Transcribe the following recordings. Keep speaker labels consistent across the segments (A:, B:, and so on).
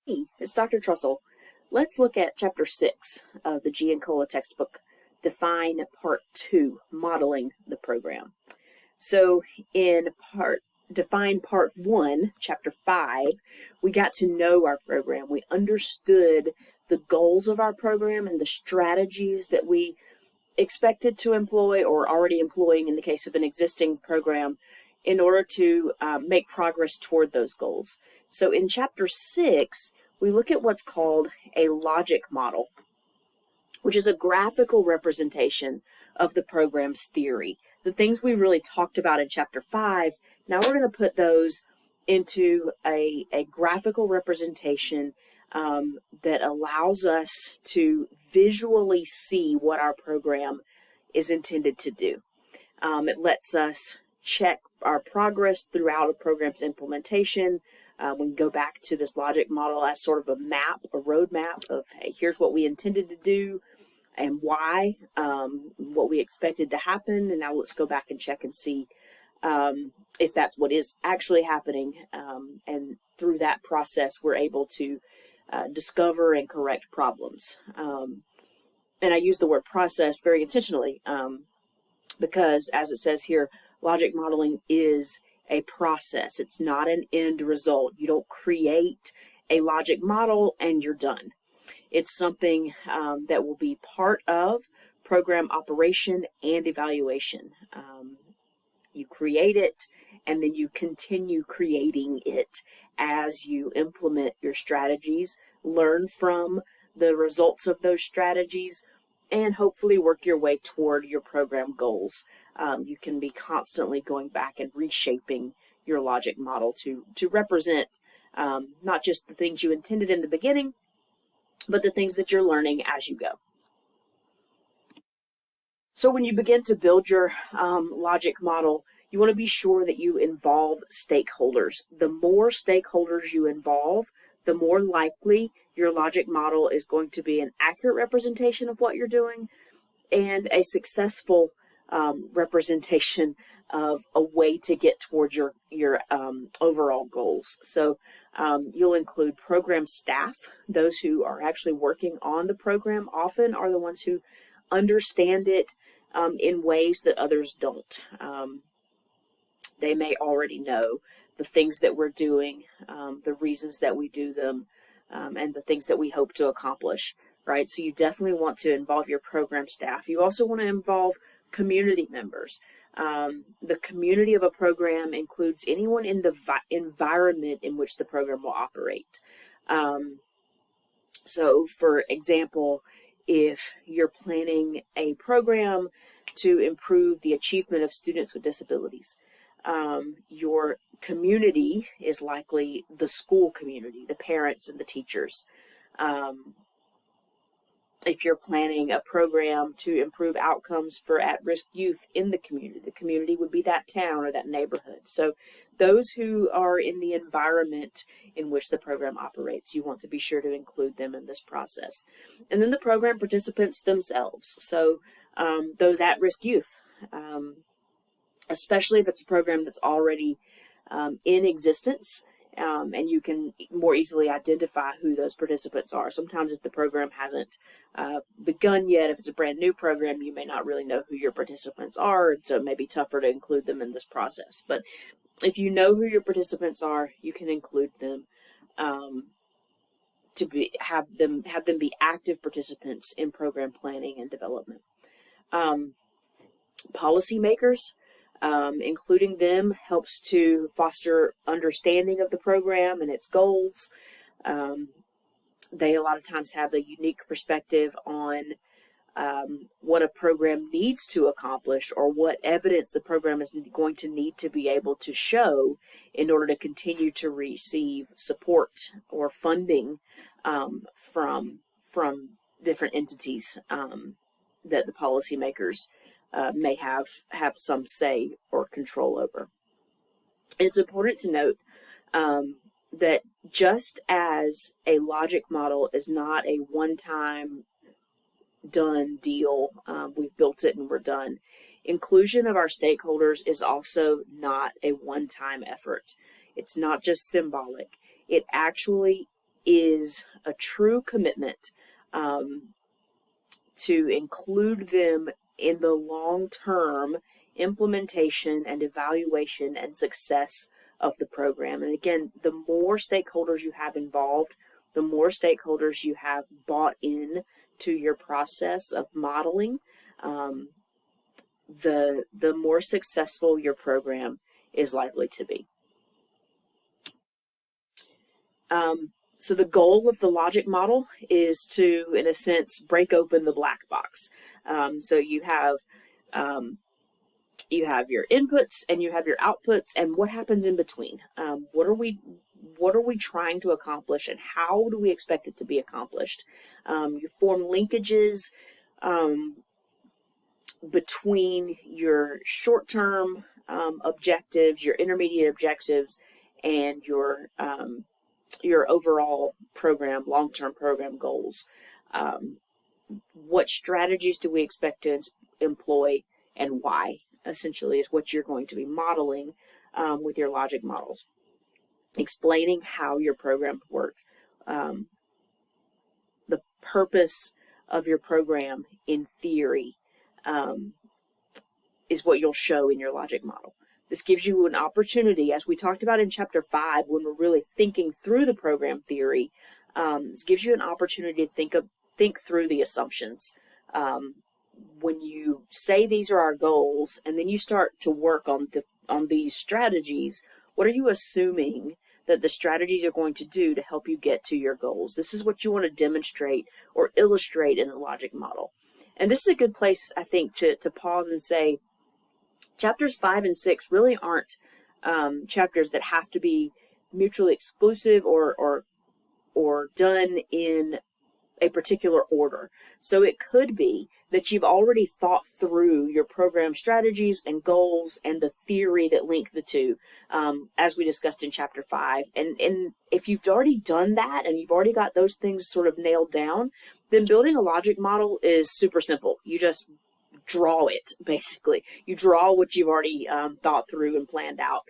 A: Hey, it's Dr. Trussell. Let's look at Chapter 6 of the Giancola textbook, Define Part 2, Modeling the Program. So in Define Part 1, Chapter 5, we got to know our program. We understood the goals of our program and the strategies that we expected to employ or already employing in the case of an existing program in order to make progress toward those goals. So in Chapter 6, we look at what's called a logic model, which is a graphical representation of the program's theory. The things we really talked about in Chapter 5, now we're going to put those into a graphical representation that allows us to visually see what our program is intended to do. It lets us check our progress throughout a program's implementation. We can go back to this logic model as sort of a map, a roadmap of, hey, here's what we intended to do and why, what we expected to happen, and now let's go back and check and see if that's what is actually happening, and through that process we're able to discover and correct problems. And I use the word process very intentionally because, as it says here, logic modeling is a process. It's not an end result. You don't create a logic model and you're done. It's something that will be part of program operation and evaluation. You create it and then you continue creating it as you implement your strategies, learn from the results of those strategies, and hopefully work your way toward your program goals. You can be constantly going back and reshaping your logic model to represent not just the things you intended in the beginning, but the things that you're learning as you go. So when you begin to build your logic model, you want to be sure that you involve stakeholders. The more stakeholders you involve, the more likely your logic model is going to be an accurate representation of what you're doing and a successful representation of a way to get towards your overall goals. So you'll include program staff. Those who are actually working on the program often are the ones who understand it in ways that others don't. They may already know the things that we're doing, the reasons that we do them, and the things that we hope to accomplish, right? So you definitely want to involve your program staff. You also want to involve community members. The community of a program includes anyone in the environment in which the program will operate. So for example, if you're planning a program to improve the achievement of students with disabilities, your community is likely the school community, the parents and the teachers. If you're planning a program to improve outcomes for at-risk youth in the community would be that town or that neighborhood. So those who are in the environment in which the program operates, you want to be sure to include them in this process. And then the program participants themselves. So those at-risk youth, especially if it's a program that's already in existence, and you can more easily identify who those participants are. Sometimes if the program hasn't begun yet, if it's a brand new program, you may not really know who your participants are, so it may be tougher to include them in this process. But if you know who your participants are, you can include them have them be active participants in program planning and development. Policymakers, including them helps to foster understanding of the program and its goals. They a lot of times have a unique perspective on what a program needs to accomplish or what evidence the program is going to need to be able to show in order to continue to receive support or funding from different entities that the policymakers may have some say or control over. It's important to note that just as a logic model is not a one-time done deal, we've built it and we're done, inclusion of our stakeholders is also not a one-time effort. It's not just symbolic. It actually is a true commitment to include them in the long-term implementation and evaluation and success of the program. And again, the more stakeholders you have involved, the more stakeholders you have bought in to your process of modeling, the more successful your program is likely to be. So the goal of the logic model is to, in a sense, break open the black box. So you have your inputs and you have your outputs, and what happens in between. What are we trying to accomplish, and how do we expect it to be accomplished? You form linkages between your short-term objectives, your intermediate objectives, and your overall program, long-term program goals. What strategies do we expect to employ, and why, essentially, is what you're going to be modeling with your logic models. Explaining how your program works, the purpose of your program in theory is what you'll show in your logic model. This gives you an opportunity, as we talked about in Chapter 5, when we're really thinking through the program theory, this gives you an opportunity to think through the assumptions. When you say these are our goals, and then you start to work on these strategies, what are you assuming that the strategies are going to do to help you get to your goals? This is what you want to demonstrate or illustrate in a logic model. And this is a good place, I think, to pause and say, Chapters 5 and 6 really aren't chapters that have to be mutually exclusive or done in a particular order. So it could be that you've already thought through your program strategies and goals and the theory that link the two, as we discussed in Chapter 5. And if you've already done that and you've already got those things sort of nailed down, then building a logic model is super simple. You just draw it, basically. You draw what you've already thought through and planned out.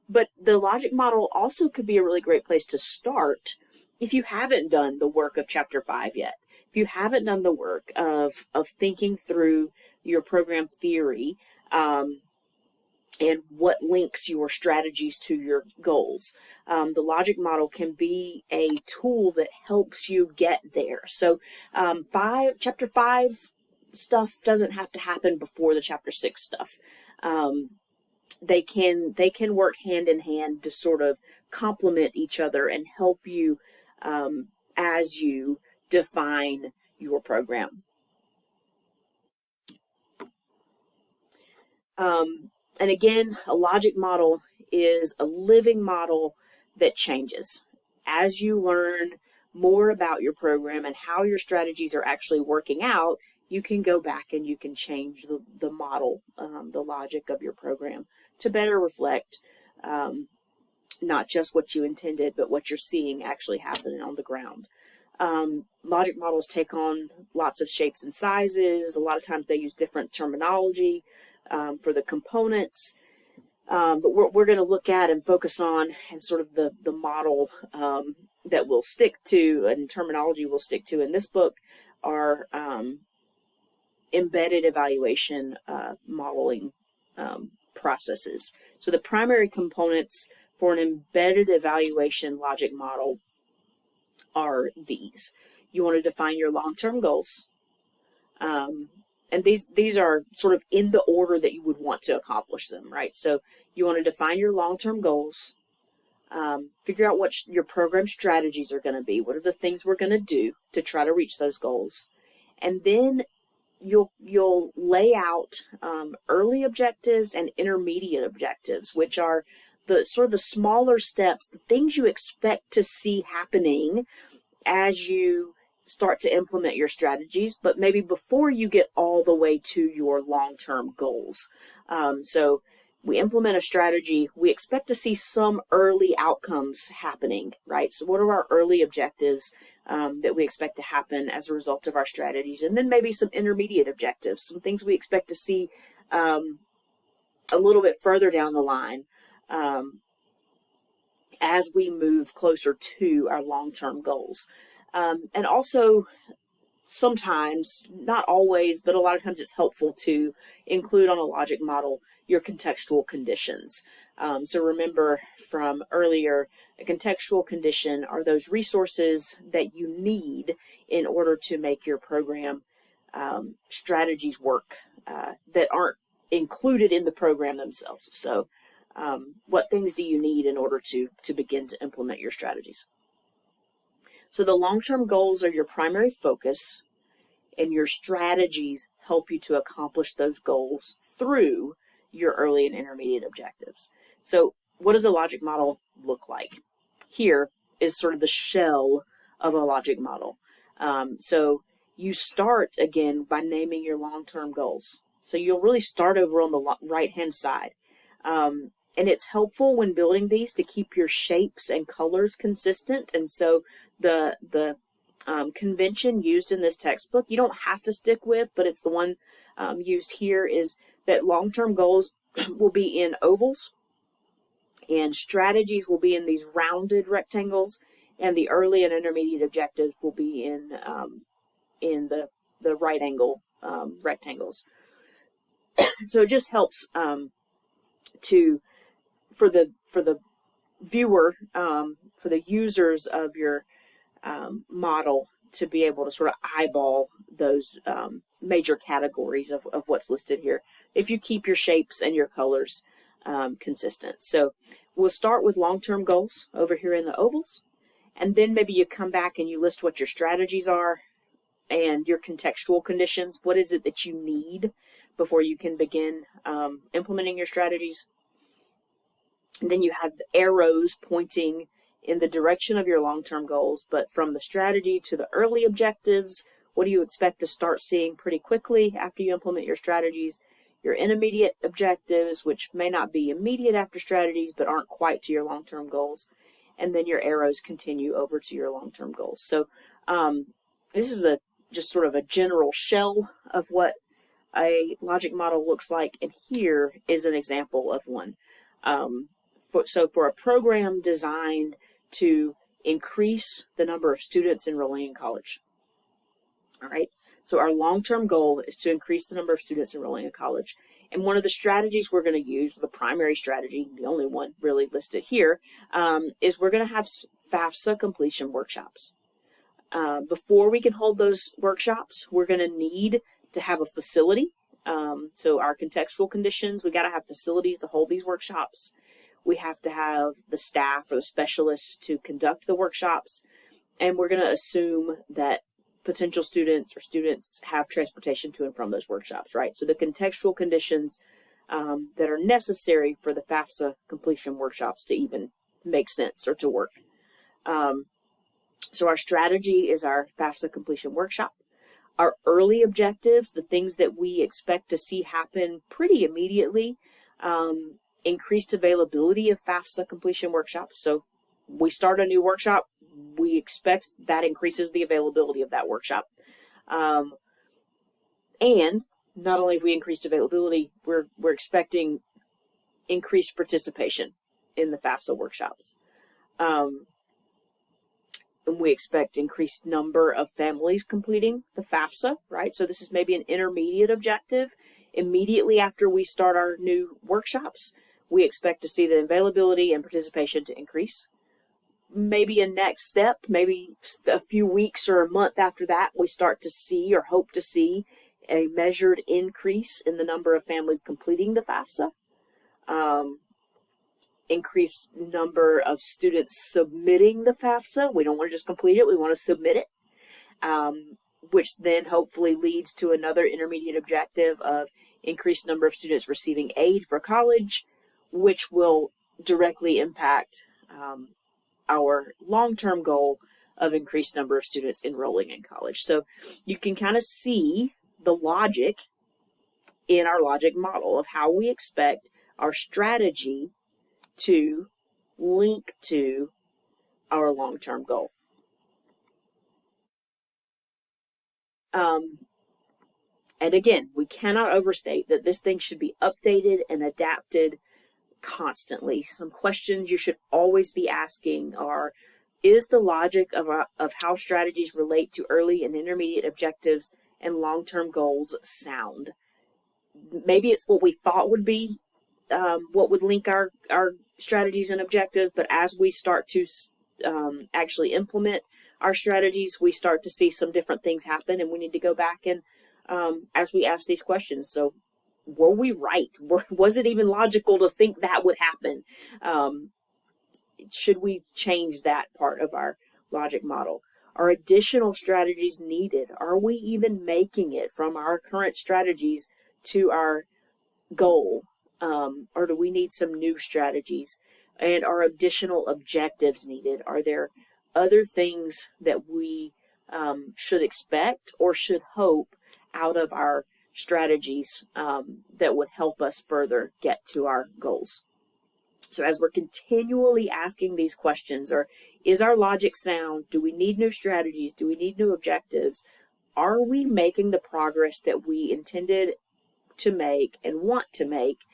A: But the logic model also could be a really great place to start if you haven't done the work of Chapter 5 yet. If you haven't done the work of thinking through your program theory and what links your strategies to your goals. The logic model can be a tool that helps you get there. So Chapter 5 stuff doesn't have to happen before the Chapter 6 stuff. They can work hand in hand to sort of complement each other and help you as you define your program. And again, a logic model is a living model that changes. As you learn more about your program and how your strategies are actually working out, you can go back and you can change the model, the logic of your program to better reflect not just what you intended, but what you're seeing actually happening on the ground. Logic models take on lots of shapes and sizes. A lot of times they use different terminology for the components. But we're going to look at and focus on and sort of the model that we'll stick to and terminology we'll stick to in this book are embedded evaluation modeling processes. So the primary components for an embedded evaluation logic model are these. You want to define your long-term goals. And these are sort of in the order that you would want to accomplish them, right? So you want to define your long-term goals, figure out what your program strategies are going to be, what are the things we're going to do to try to reach those goals, and then you'll lay out early objectives and intermediate objectives, which are the sort of the smaller steps, the things you expect to see happening as you start to implement your strategies, but maybe before you get all the way to your long-term goals. So we implement a strategy, we expect to see some early outcomes happening, right? So what are our early objectives that we expect to happen as a result of our strategies? And then maybe some intermediate objectives, some things we expect to see a little bit further down the line. as we move closer to our long-term goals. And also, sometimes, not always, but a lot of times it's helpful to include on a logic model your contextual conditions. So remember from earlier, a contextual condition are those resources that you need in order to make your program strategies work that aren't included in the program themselves. So what things do you need in order to begin to implement your strategies? So the long-term goals are your primary focus, and your strategies help you to accomplish those goals through your early and intermediate objectives. So what does a logic model look like? Here is sort of the shell of a logic model. So you start, again, by naming your long-term goals. So you'll really start over on the right-hand side. And it's helpful when building these to keep your shapes and colors consistent. And so the convention used in this textbook, you don't have to stick with, but it's the one used here, is that long-term goals will be in ovals, and strategies will be in these rounded rectangles, and the early and intermediate objectives will be in the right angle rectangles. So it just helps for the viewer, for the users of your model, to be able to sort of eyeball those major categories of what's listed here, if you keep your shapes and your colors consistent. So we'll start with long-term goals over here in the ovals, and then maybe you come back and you list what your strategies are and your contextual conditions. What is it that you need before you can begin implementing your strategies? And then you have the arrows pointing in the direction of your long-term goals, but from the strategy to the early objectives, what do you expect to start seeing pretty quickly after you implement your strategies? Your intermediate objectives, which may not be immediate after strategies, but aren't quite to your long-term goals. And then your arrows continue over to your long-term goals. So this is just sort of a general shell of what a logic model looks like, and here is an example of one. So for a program designed to increase the number of students enrolling in college, all right? So our long-term goal is to increase the number of students enrolling in college. And one of the strategies we're going to use, the primary strategy, the only one really listed here, is we're going to have FAFSA completion workshops. Before we can hold those workshops, we're going to need to have a facility. So our contextual conditions, we got to have facilities to hold these workshops. We have to have the staff or the specialists to conduct the workshops. And we're going to assume that potential students or students have transportation to and from those workshops, right? So the contextual conditions that are necessary for the FAFSA completion workshops to even make sense or to work. So our strategy is our FAFSA completion workshop. Our early objectives, the things that we expect to see happen pretty immediately, increased availability of FAFSA completion workshops. So we start a new workshop, we expect that increases the availability of that workshop. And not only have we increased availability, we're expecting increased participation in the FAFSA workshops. And we expect increased number of families completing the FAFSA, right? So this is maybe an intermediate objective. Immediately after we start our new workshops, we expect to see the availability and participation to increase. Maybe a next step, maybe a few weeks or a month after that, we start to see or hope to see a measured increase in the number of families completing the FAFSA. Increased number of students submitting the FAFSA. We don't want to just complete it, we want to submit it, which then hopefully leads to another intermediate objective of increased number of students receiving aid for college, which will directly impact our long-term goal of increased number of students enrolling in college. So you can kind of see the logic in our logic model of how we expect our strategy to link to our long-term goal. And again, we cannot overstate that this thing should be updated and adapted constantly. Some questions you should always be asking are, is the logic of how strategies relate to early and intermediate objectives and long-term goals sound? Maybe it's what we thought would be what would link our strategies and objectives, but as we start to actually implement our strategies, we start to see some different things happen, and we need to go back and as we ask these questions. So were we right? Was it even logical to think that would happen? Should we change that part of our logic model? Are additional strategies needed? Are we even making it from our current strategies to our goal? Or do we need some new strategies? And are additional objectives needed? Are there other things that we should expect or should hope out of our strategies that would help us further get to our goals? So as we're continually asking these questions, or is our logic sound? Do we need new strategies? Do we need new objectives? Are we making the progress that we intended to make and want to make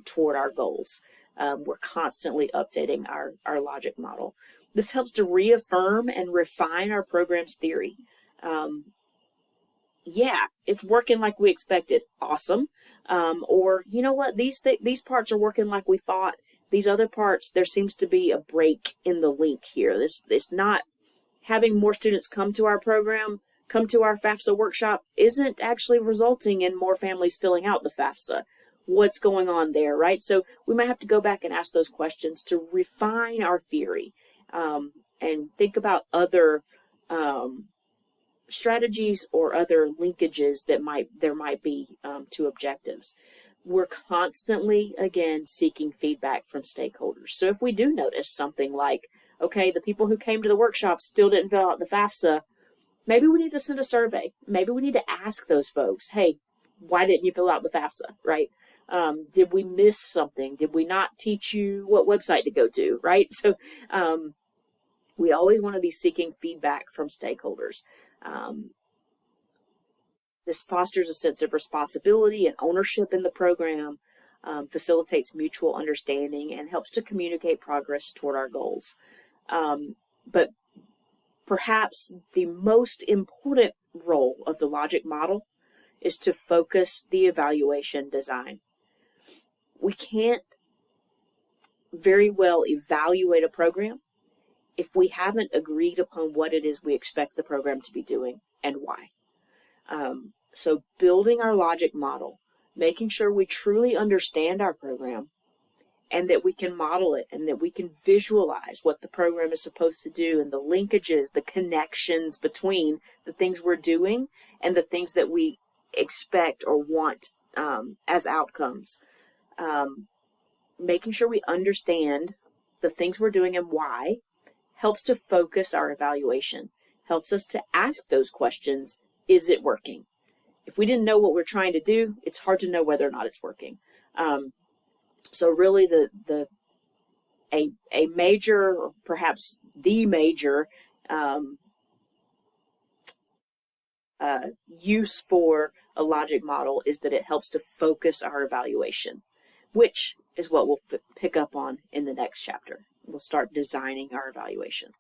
A: toward our goals? We're constantly updating our logic model. This helps to reaffirm and refine our program's theory. Yeah, it's working like we expected. Awesome. Or, you know what, these parts are working like we thought. These other parts, there seems to be a break in the link here. It's not having more students come to our program, come to our FAFSA workshop, isn't actually resulting in more families filling out the FAFSA. What's going on there, right? So we might have to go back and ask those questions to refine our theory and think about other strategies or other linkages that there might be to objectives. We're constantly, again, seeking feedback from stakeholders. So if we do notice something like, okay, the people who came to the workshop still didn't fill out the FAFSA, maybe we need to send a survey. Maybe we need to ask those folks, hey, why didn't you fill out the FAFSA, right? Did we miss something? Did we not teach you what website to go to, right? So we always want to be seeking feedback from stakeholders. This fosters a sense of responsibility and ownership in the program, facilitates mutual understanding, and helps to communicate progress toward our goals. But perhaps the most important role of the logic model is to focus the evaluation design. We can't very well evaluate a program if we haven't agreed upon what it is we expect the program to be doing and why. So building our logic model, making sure we truly understand our program and that we can model it and that we can visualize what the program is supposed to do and the linkages, the connections between the things we're doing and the things that we expect or want as outcomes. Making sure we understand the things we're doing and why helps to focus our evaluation, helps us to ask those questions. Is it working? If we didn't know what we're trying to do, it's hard to know whether or not it's working. So really a major, or perhaps the major use for a logic model is that it helps to focus our evaluation, which is what we'll pick up on in the next chapter. We'll start designing our evaluation.